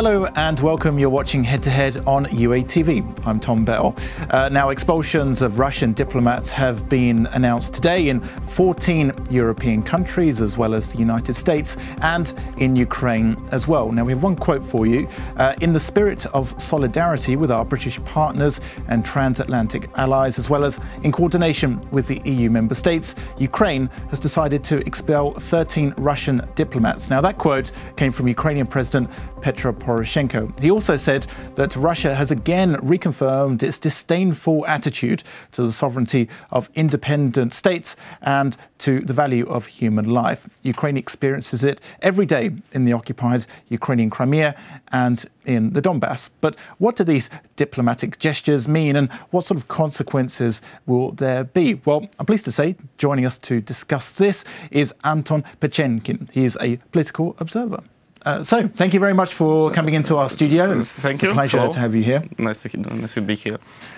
Hello and welcome. You're watching Head to Head on UATV. I'm Tom Bell. Now, expulsions of Russian diplomats have been announced today in 14 European countries, as well as the United States and in Ukraine as well. Now, we have one quote for you. In the spirit of solidarity with our British partners and transatlantic allies, as well as in coordination with the EU member states, Ukraine has decided to expel 13 Russian diplomats. Now, that quote came from Ukrainian President Petro. Poroshenko. He also said that Russia has again reconfirmed its disdainful attitude to the sovereignty of independent states and to the value of human life. Ukraine experiences it every day in the occupied Ukrainian Crimea and in the Donbas. But what do these diplomatic gestures mean, and what sort of consequences will there be? Well, I'm pleased to say joining us to discuss this is Anton Pechenkin. He is a political observer. So, thank you very much for coming into our studio. It's a pleasure to have you here. Nice to be here.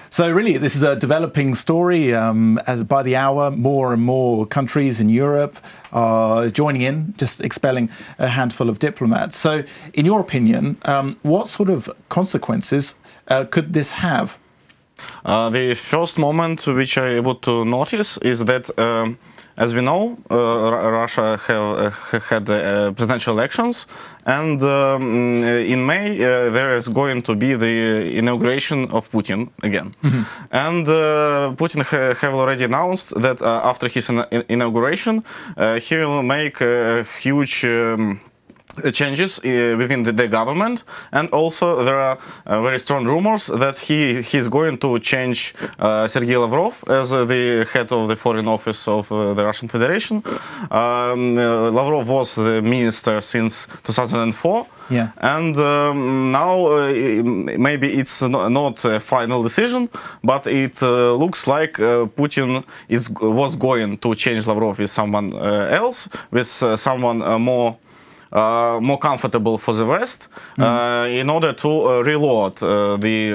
So, really, this is a developing story. As by the hour, more and more countries in Europe are joining in, just expelling a handful of diplomats. So, in your opinion, what sort of consequences could this have? The first moment which I'm able to notice is that as we know, Russia had presidential elections, and in May there is going to be the inauguration of Putin again. Mm-hmm. And Putin have already announced that after his inauguration, he will make huge changes within the government, and also there are very strong rumors that he's going to change Sergei Lavrov as the head of the foreign office of the Russian Federation. Lavrov was the minister since 2004. Yeah. And now maybe it's not a final decision, but it looks like Putin was going to change Lavrov with someone else, with someone more comfortable for the West, in order to reload the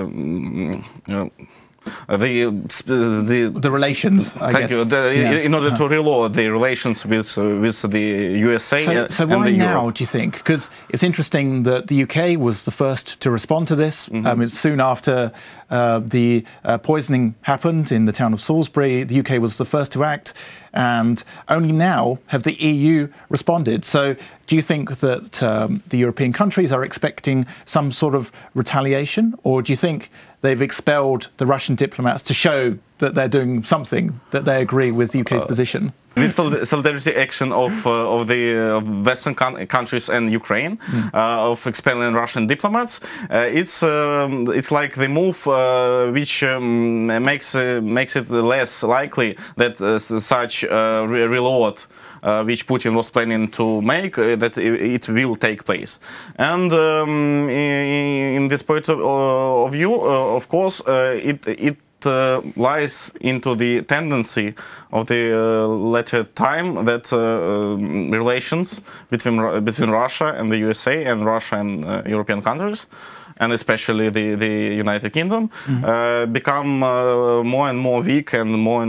relations. In order to reload the relations with the USA. So why now, do you think? Because it's interesting that the UK was the first to respond to this. Mm-hmm. Soon after the poisoning happened in the town of Salisbury, the UK was the first to act, and only now have the EU responded. So do you think that the European countries are expecting some sort of retaliation, or do you think they've expelled the Russian diplomats to show that they're doing something, that they agree with the UK's position? This solidarity action of the Western countries and Ukraine of expelling Russian diplomats, it's like the move which makes it less likely that such reload which Putin was planning to make, that it will take place. And in this point of view, of course, it lies into the tendency of the latter time that relations between Russia and the USA and Russia and European countries, and especially the United Kingdom, become more and more weak and more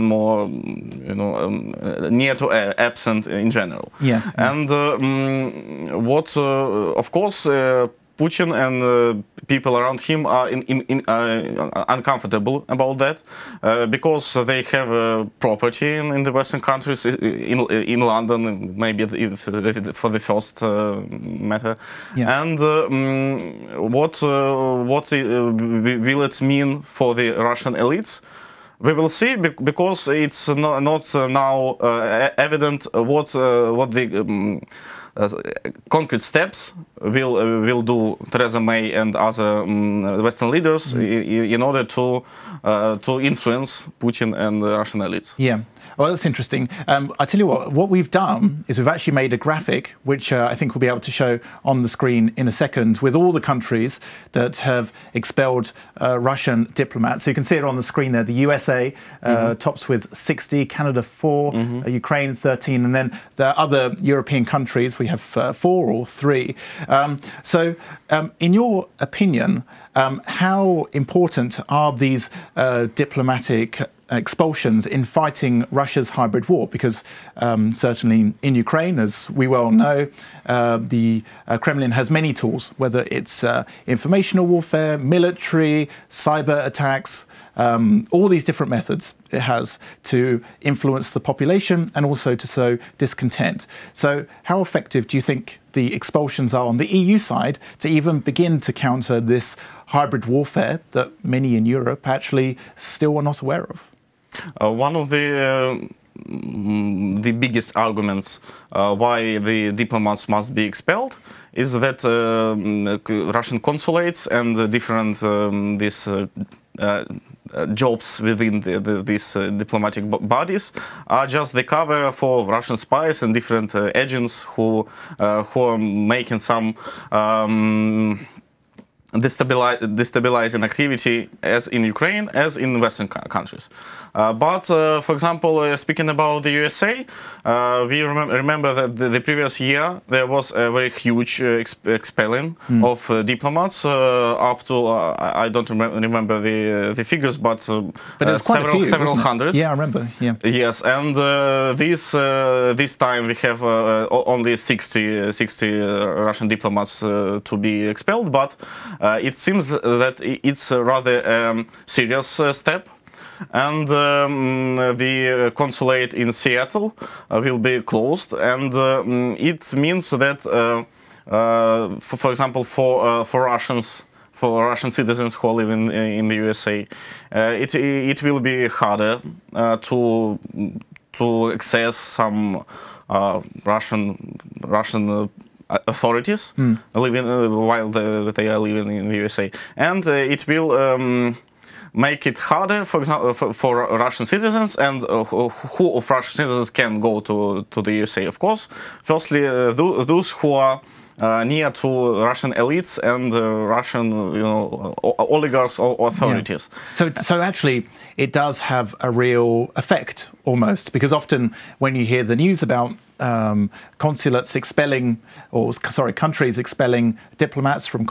near to absent in general. Yes. And of course, Putin and people around him are uncomfortable about that because they have property in the Western countries, in London, maybe for the first matter. Yeah. And what will it mean for the Russian elites? We will see, because it's not now evident what the concrete steps will do Theresa May and other Western leaders in order to influence Putin and the Russian elites. Yeah. Well, that's interesting. I tell you what we've done is we've actually made a graphic, which I think we'll be able to show on the screen in a second, with all the countries that have expelled Russian diplomats. So you can see it on the screen there. The USA tops with 60, Canada 4, Ukraine 13, and then the other European countries, we have 4 or 3. So in your opinion, how important are these diplomatic expulsions in fighting Russia's hybrid war? Because certainly in Ukraine, as we well know, the Kremlin has many tools, whether it's informational warfare, military, cyber attacks, all these different methods it has to influence the population and also to sow discontent. So how effective do you think the expulsions are on the EU side to even begin to counter this hybrid warfare that many in Europe actually still are not aware of? One of the biggest arguments why the diplomats must be expelled is that Russian consulates and the different jobs within these diplomatic bodies are just the cover for Russian spies and different agents who are making some destabilizing activity as in Ukraine as in Western countries. But, for example, speaking about the USA, we remember that the previous year there was a very huge expelling of diplomats up to, I don't remember the figures, but it was quite several hundreds. Yeah, I remember. Yeah. Yes, and this time we have only 60 Russian diplomats to be expelled, but it seems that it's a rather serious step. And the consulate in Seattle will be closed, and it means that, for example, for Russian citizens who live in the USA, it will be harder to access some Russian authorities living while they are living in the USA, and it will make it harder, for example, for Russian citizens, and who of Russian citizens can go to the USA, of course. Firstly, those who are near to Russian elites and Russian, oligarchs or authorities. Yeah. So actually, it does have a real effect, almost, because often when you hear the news about consulates expelling, countries expelling diplomats from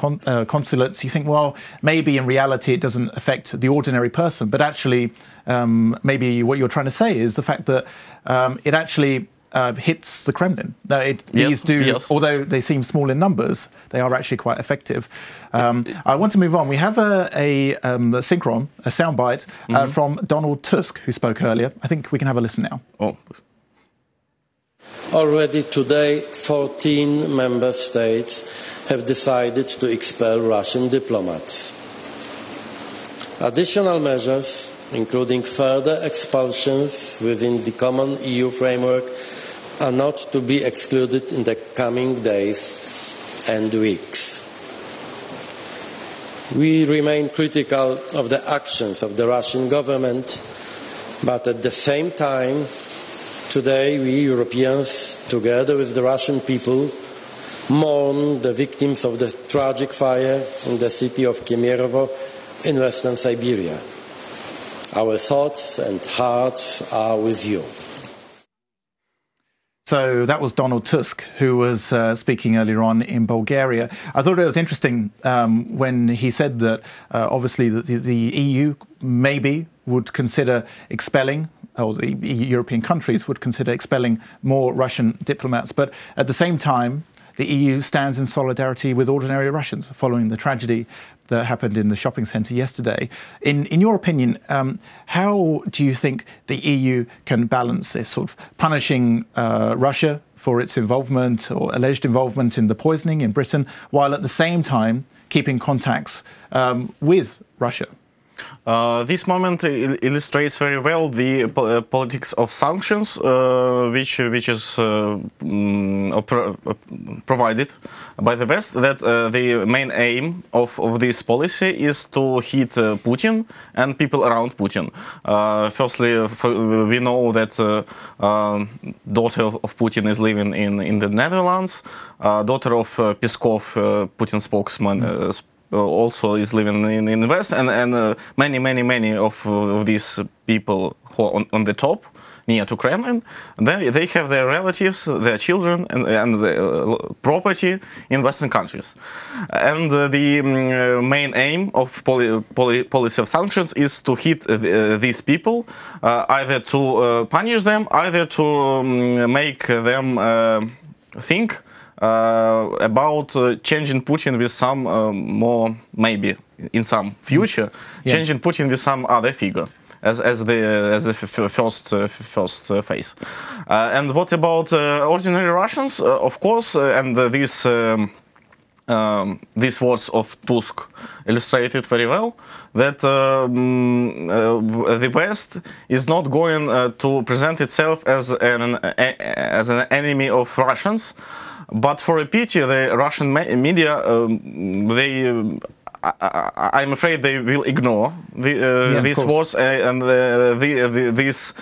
consulates, you think, well, maybe in reality it doesn't affect the ordinary person, but actually, maybe what you're trying to say is the fact that it actually hits the Kremlin. These do, yes. Although they seem small in numbers, they are actually quite effective. I want to move on. We have a synchron, a soundbite from Donald Tusk, who spoke earlier. I think we can have a listen now. Oh. Already today, 14 member states have decided to expel Russian diplomats. Additional measures, including further expulsions within the common EU framework, are not to be excluded in the coming days and weeks. We remain critical of the actions of the Russian government, but at the same time, today we Europeans, together with the Russian people, mourn the victims of the tragic fire in the city of Kemerovo in western Siberia. Our thoughts and hearts are with you. So that was Donald Tusk, who was speaking earlier on in Bulgaria. I thought it was interesting when he said that obviously the EU maybe would consider expelling, or the European countries would consider expelling more Russian diplomats. But at the same time, the EU stands in solidarity with ordinary Russians following the tragedy that happened in the shopping centre yesterday. In your opinion, how do you think the EU can balance this sort of punishing Russia for its involvement or alleged involvement in the poisoning in Britain, while at the same time keeping contacts with Russia? This moment illustrates very well the politics of sanctions, which is provided by the West. That the main aim of this policy is to hit Putin and people around Putin. Firstly, we know that daughter of Putin is living in the Netherlands. Daughter of Peskov, Putin's spokesman, also is living in the West, and many of these people who are on the top near to Kremlin, then they have their relatives, their children, and the property in Western countries. And the main aim of policy of sanctions is to hit these people, either to punish them, either to make them think about changing Putin with some more, maybe in some future, changing Putin with some other figure as the first phase. And what about ordinary Russians? Of course, and these words of Tusk illustrated very well that the West is not going to present itself as an enemy of Russians. But for a pity, the Russian media, I'm afraid they will ignore these words and these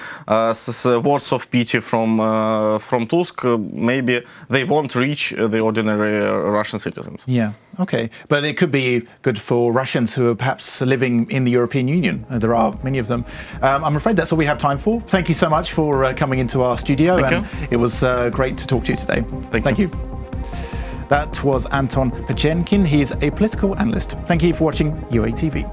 words of pity from Tusk. Maybe they won't reach the ordinary Russian citizens. Yeah, okay. But it could be good for Russians who are perhaps living in the European Union. There are many of them. I'm afraid that's all we have time for. Thank you so much for coming into our studio. Thank you. It was great to talk to you today. Thank you. That was Anton Pechenkin. He's a political analyst. Thank you for watching UATV.